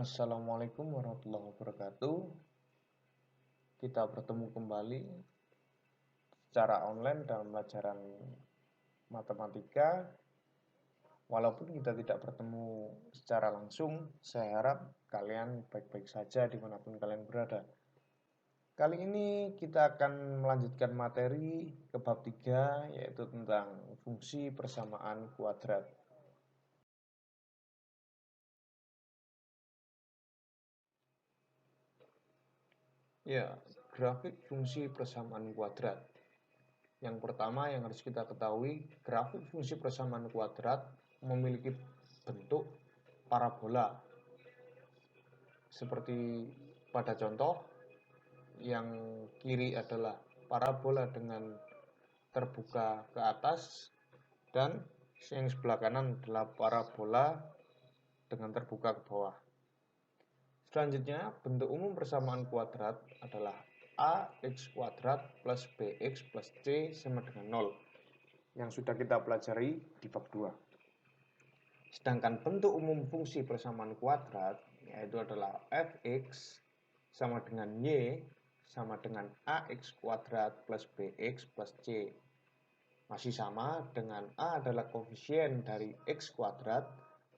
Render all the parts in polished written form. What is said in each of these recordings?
Assalamualaikum warahmatullahi wabarakatuh. Kita bertemu kembali secara online dalam pelajaran matematika. Walaupun kita tidak bertemu secara langsung, saya harap kalian baik-baik saja dimanapun kalian berada. Kali ini kita akan melanjutkan materi ke bab 3, yaitu tentang fungsi persamaan kuadrat. Ya, grafik fungsi persamaan kuadrat. Yang pertama yang harus kita ketahui, grafik fungsi persamaan kuadrat memiliki bentuk parabola. Seperti pada contoh, yang kiri adalah parabola dengan terbuka ke atas, dan yang sebelah kanan adalah parabola dengan terbuka ke bawah. Selanjutnya, bentuk umum persamaan kuadrat adalah ax kuadrat plus bx plus c sama dengan 0, yang sudah kita pelajari di bab 2. Sedangkan bentuk umum fungsi persamaan kuadrat yaitu adalah fx sama dengan y sama dengan ax kuadrat plus bx plus c. Masih sama dengan a adalah koefisien dari x kuadrat,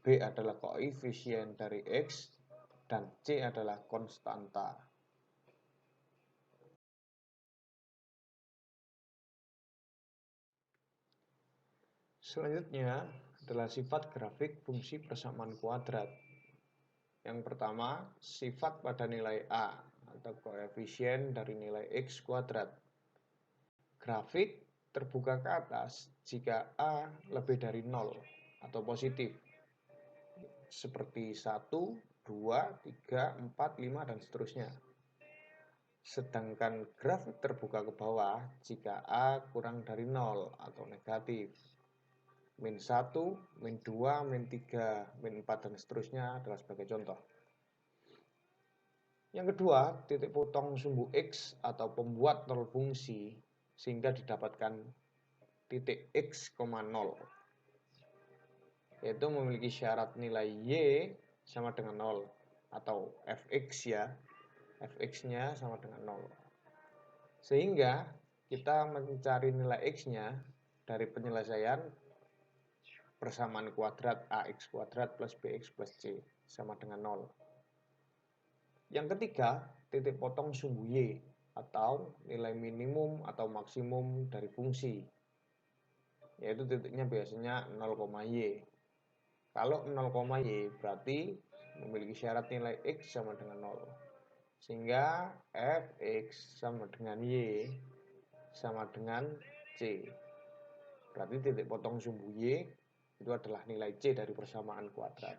b adalah koefisien dari x, dan c adalah konstanta. Selanjutnya adalah sifat grafik fungsi persamaan kuadrat. Yang pertama, sifat pada nilai a atau koefisien dari nilai x kuadrat. Grafik terbuka ke atas jika a lebih dari 0 atau positif, seperti 1, 2, 3, 4, 5, dan seterusnya. Sedangkan grafik terbuka ke bawah jika a kurang dari 0 atau negatif, min 1, min 2, min 3, min 4, dan seterusnya adalah sebagai contoh. Yang kedua, titik potong sumbu x atau pembuat nol fungsi sehingga didapatkan titik x, 0, yaitu memiliki syarat nilai y sama dengan 0 atau fx ya, fx-nya sama dengan 0. Sehingga kita mencari nilai x-nya dari penyelesaian persamaan kuadrat ax kuadrat plus bx plus c sama dengan 0. Yang ketiga, titik potong sumbu y atau nilai minimum atau maksimum dari fungsi, yaitu titiknya biasanya 0,y. Kalau 0,y berarti memiliki syarat nilai x sama dengan 0. Sehingga fx sama dengan y sama dengan c. Berarti titik potong sumbu y itu adalah nilai c dari persamaan kuadrat.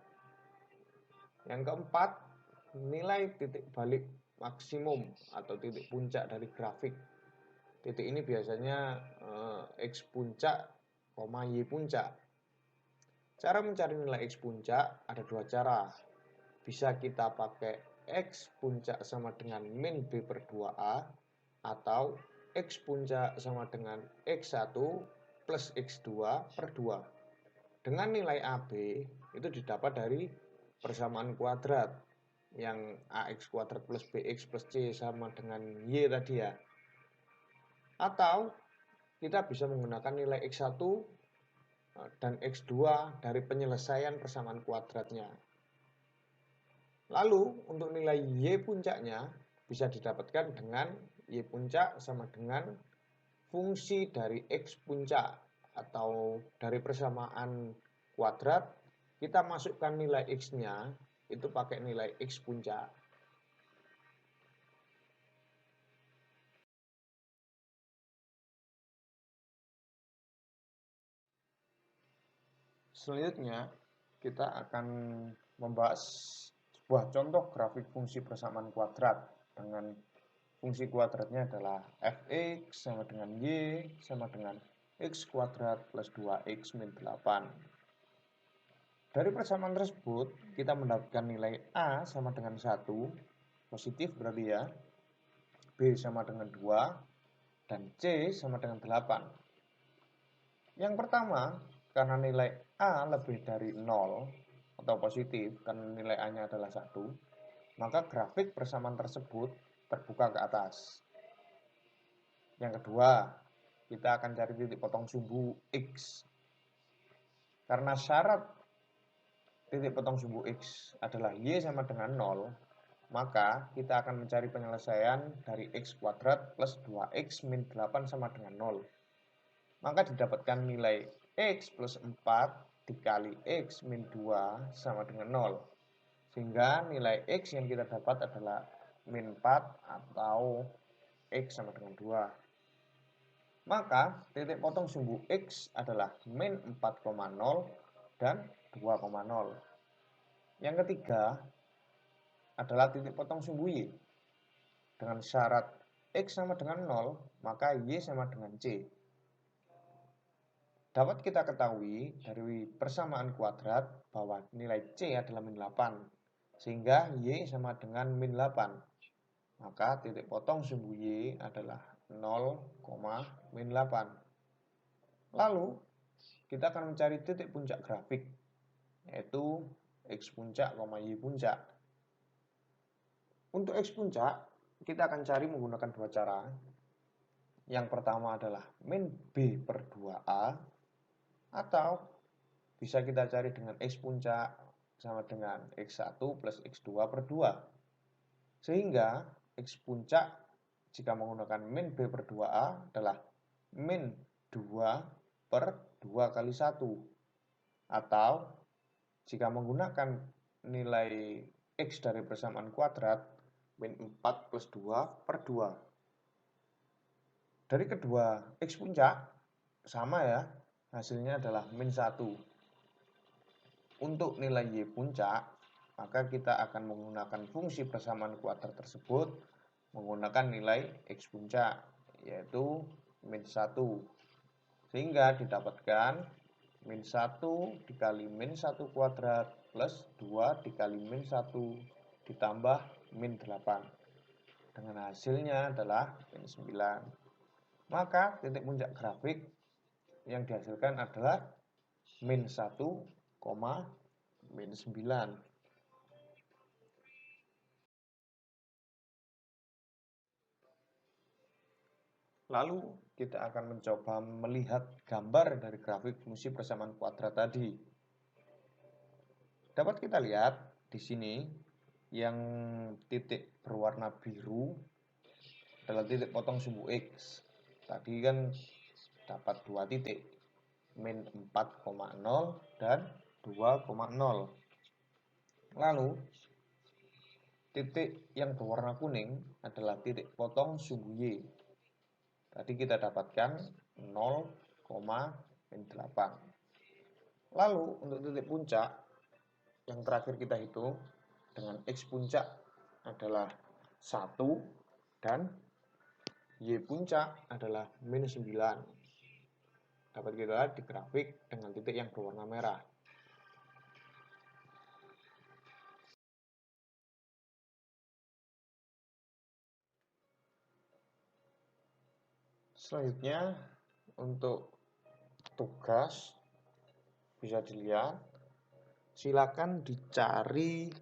Yang keempat, nilai titik balik maksimum atau titik puncak dari grafik. Titik ini biasanya x puncak, y puncak. Cara mencari nilai x puncak ada dua cara. Bisa kita pakai x puncak sama dengan min b per 2a, atau x puncak sama dengan x1 plus x2 per 2. Dengan nilai AB itu didapat dari persamaan kuadrat yang ax kuadrat plus bx plus c sama dengan y tadi ya. Atau kita bisa menggunakan nilai x1 dan x2 dari penyelesaian persamaan kuadratnya. Lalu untuk nilai y puncaknya bisa didapatkan dengan y puncak sama dengan fungsi dari x puncak, atau dari persamaan kuadrat kita masukkan nilai x-nya itu pakai nilai x puncak. Selanjutnya kita akan membahas sebuah contoh grafik fungsi persamaan kuadrat dengan fungsi kuadratnya adalah fx sama dengan y sama dengan x kuadrat plus 2x min 8. Dari persamaan tersebut kita mendapatkan nilai a sama dengan 1, positif berarti ya, b sama dengan 2, dan c sama dengan 8. Yang pertama, karena nilai a lebih dari 0, atau positif karena nilai A-nya adalah 1, maka grafik persamaan tersebut terbuka ke atas. Yang kedua, kita akan cari titik potong sumbu X. Karena syarat titik potong sumbu X adalah Y sama dengan 0, maka kita akan mencari penyelesaian dari X kuadrat plus 2X min 8 sama dengan 0. Maka didapatkan nilai X plus 4 dikali X min 2 sama dengan 0. Sehingga nilai X yang kita dapat adalah min 4 atau X sama dengan 2. Maka titik potong sumbu X adalah min 4,0 dan 2,0. Yang ketiga adalah titik potong sumbu Y. Dengan syarat X sama dengan 0, maka Y sama dengan C. Dapat kita ketahui dari persamaan kuadrat bahwa nilai C adalah min 8, sehingga Y sama dengan min 8. Maka titik potong sumbu Y adalah 0, min 8. Lalu, kita akan mencari titik puncak grafik, yaitu X puncak, Y puncak. Untuk X puncak, kita akan cari menggunakan dua cara. Yang pertama adalah min B per 2A, atau bisa kita cari dengan X puncak sama dengan X1 plus X2 per 2. Sehingga X puncak jika menggunakan min B per 2A adalah min 2 per 2 kali 1. Atau jika menggunakan nilai X dari persamaan kuadrat, min 4 plus 2 per 2. Dari kedua X puncak sama ya, hasilnya adalah min 1. Untuk nilai Y puncak, maka kita akan menggunakan fungsi persamaan kuadrat tersebut menggunakan nilai X puncak, yaitu min 1. Sehingga didapatkan min 1 dikali min 1 kuadrat plus 2 dikali min 1 ditambah min 8. Dengan hasilnya adalah min 9. Maka titik puncak grafik yang dihasilkan adalah min 1, min 9. Lalu kita akan mencoba melihat gambar dari grafik fungsi persamaan kuadrat tadi. Dapat kita lihat di sini yang titik berwarna biru adalah titik potong sumbu X. Tadi kan dapat dua titik, min 4,0 dan 2,0. Lalu titik yang berwarna kuning adalah titik potong sumbu Y. Tadi kita dapatkan 0, min 8. Lalu untuk titik puncak yang terakhir kita hitung dengan X puncak adalah 1 dan Y puncak adalah min 9. Dapat kita lihat di grafik dengan titik yang berwarna merah. Selanjutnya untuk tugas bisa dilihat, silakan dicari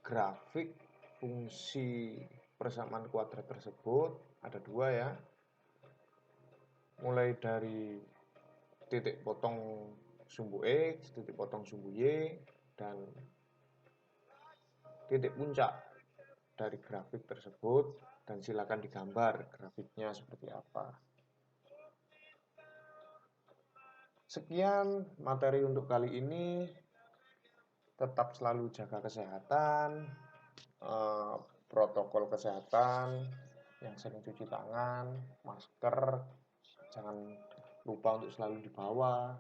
grafik fungsi persamaan kuadrat tersebut, ada dua ya, mulai dari titik potong sumbu X, titik potong sumbu Y, dan titik puncak dari grafik tersebut, dan silakan digambar grafiknya seperti apa. Sekian materi untuk kali ini. Tetap selalu jaga kesehatan, protokol kesehatan, yang sering cuci tangan, masker, jangan lupa untuk selalu dibawa.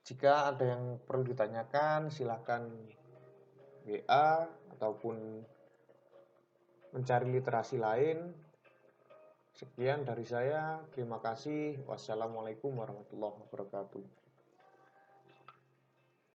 Jika ada yang perlu ditanyakan, silakan WA ataupun mencari literasi lain. Sekian dari saya, terima kasih. Wassalamualaikum warahmatullahi wabarakatuh.